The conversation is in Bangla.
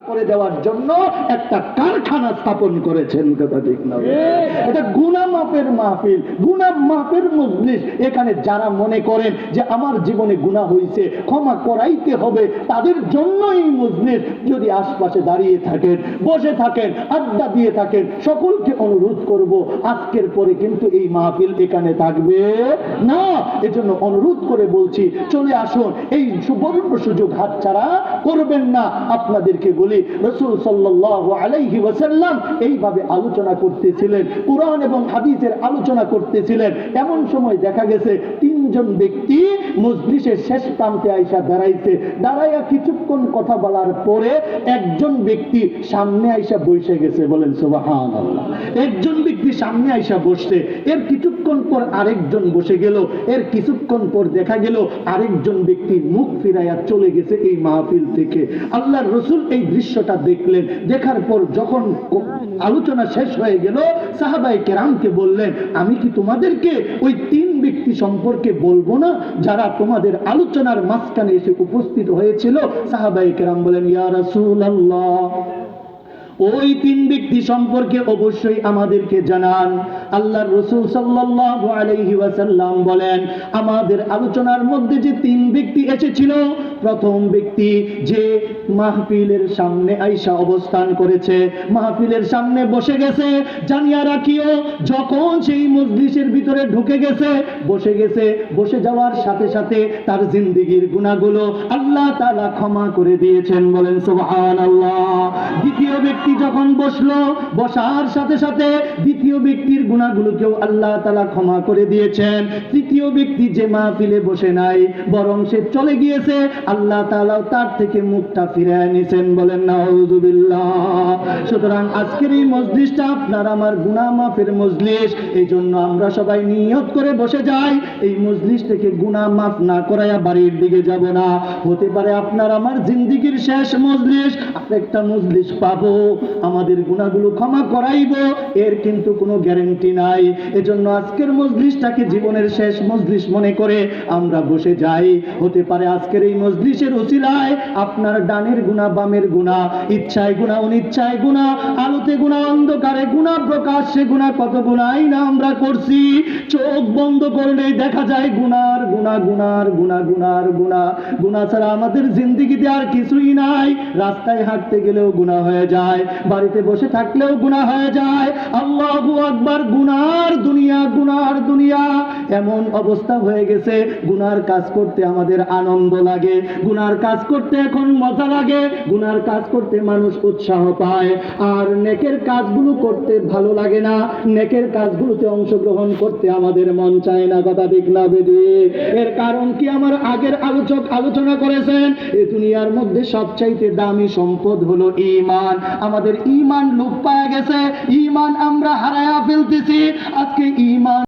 করে দেওয়ার জন্য একটা কারখানা স্থাপন করেছেন, কথা ঠিক না? এটা গুনাহ মাফের মাহফিল, গুনাহ মাফের মজলিস। এখানে যারা মনে করেন যে আমার জীবনে গুনাহ হয়েছে, ক্ষমা করাইতে হবে, তাদের জন্য এই মজলিস। যদি আশপাশে দাঁড়িয়ে থাকেন, বসে থাকেন, আড্ডা দিয়ে থাকেন, সকলকে অনুরোধ করব, আজকের পরে কিন্তু এই মাহফিল এখানে থাকবে না। এজন্য অনুরোধ করে বলছি, চলে আসুন, এই সুবর্ণ সুযোগ হাতছাড়া করবেন না। আপনাদেরকে বলি, রাসূল সাল্লাল্লাহু আলাইহি ওয়াসাল্লাম এইভাবে আলোচনা করতেছিলেন, কুরআন এবং হাদিসের আলোচনা করতেছিলেন। এমন সময় দেখা গেছে তিনজন ব্যক্তি মজলিসের শেষ প্রান্তে আইসা দাঁড়াইছে। দাঁড়াইয়া কিছুক্ষণ কথা বলার পরে একজন ব্যক্তি সামনে আইসা বসে গেছে। বলেন সুবহানাল্লাহ। একজন ব্যক্তি সামনে আইসা বসছে, এর কিছুক্ষণ পর আরেকজন বসে গেল, এর কিছুক্ষণ পর দেখা গেল আরেকজন ব্যক্তি মুখ ফিরাইয়া চলে গেছে এই মাহফিল থেকে। আল্লাহর রাসূল এই দৃশ্যটা দেখলেন। দেখার পর যখন আলোচনা শেষ হয়ে গেল, সাহাবায়ে কেরামকে বললেন, আমি কি তোমাদেরকে ওই তিন ব্যক্তি সম্পর্কে বলবো না যারা তোমাদের আলোচনার মাঝখানে এসে উপস্থিত হয়েছিল? সাহাবায়ে কেরাম বলেন, ইয়া রাসূলুল্লাহ, ওই তিন ব্যক্তি সম্পর্কে অবশ্যই আমাদেরকে জানান। আল্লাহর রাসূল সাল্লাল্লাহু আলাইহি ওয়াসাল্লাম বলেন, আমাদের আলোচনার মধ্যে যে তিন ব্যক্তি এসেছিল, প্রথম ব্যক্তি যে মাহফিলের সামনে আইসা অবস্থান করেছে, মাহফিলের সামনে বসে গেছে, জানিয়া রাখিও, যখন সেই মজলিসের ভিতরে ঢুকে গেছে, বসে গেছে, বসে যাওয়ার সাথে সাথে তার জিন্দেগীর গুনাহগুলো আল্লাহ তাআলা ক্ষমা করে দিয়েছেন। বলেন সুবহানাল্লাহ। দ্বিতীয় ব্যক্তি যখন বসলো, বসার সাথে সাথে দ্বিতীয় ব্যক্তির গুনাহগুলোকেও আল্লাহ তাআলা ক্ষমা করে দিয়েছেন। তৃতীয় ব্যক্তি যে মাহফিলে বসে নাই, বরং সে চলে গিয়েছে, আল্লাহ তাআলা তার থেকে মুখটা ফিরিয়ে নিয়েছেন। বলেন নাউযুবিল্লাহ। সুতরাং আজকের এই মজলিসটা আপনার আমার গুনাহ মাফের মজলিস। এই জন্য আমরা সবাই নিয়ত করে বসে যাই, এই মজলিস থেকে গুনাহ মাফ না করায়া বাড়ির দিকে যাব না। হতে পারে আপনার আমার জিন্দেগীর শেষ মজলিস, আরেকটা মজলিস পাবো, আমাদের গুনাহগুলো ক্ষমা করাইবো, এর কিন্তু কোনো গ্যারান্টি নাই। এজন্য আজকের মজলিসটাকে জীবনের শেষ মজলিস মনে করে আমরা বসে যাই। হতে পারে আজকের এই মজলিসের উসিলায় আপনার ডানের গুনাহ, বামের গুনাহ, ইচ্ছায় গুনাহ, অনিচ্ছায় গুনাহ, আলোতে গুনাহ, অন্ধকারে গুনাহ, প্রকাশ্যে গুনাহ, কত গুনাহই না আমরা করছি। চোখ বন্ধ করলেই দেখা যায় গুনার গুনাহ, গুনার গুনাহ, গুনার গুনাহ। গুনাহ ছাড়া আমাদের জিন্দেগিতে আর কিছুই নাই। রাস্তায় হাঁটতে গেলেও গুনাহ হয়ে যায়, বাড়িতে বসে থাকলেও গুনাহ হয়ে যায়। আল্লাহু আকবার। গুনার দুনিয়া, গুনার দুনিয়া। এমন অবস্থা হয়ে গেছে, গুনার কাজ করতে আমাদের আনন্দ লাগে, গুনার কাজ করতে এখন মজা লাগে, গুনার কাজ করতে মানুষ উৎসাহ পায়, আর নেকের কাজগুলো করতে ভালো লাগে না, নেকের কাজগুলোতে অংশগ্রহণ করতে আমাদের মন চায় না। কথা ঠিক না বেঠিক? এর কারণ কি? আমার আগের আলোচক আলোচনা করেছেন, এই দুনিয়ার মধ্যে সবচাইতে দামি সম্পদ হলো ঈমান। আমাদের ঈমান লোপ পাওয়া গেছে, ঈমান আমরা হারায়া ফেলতেছি। আজকে ঈমান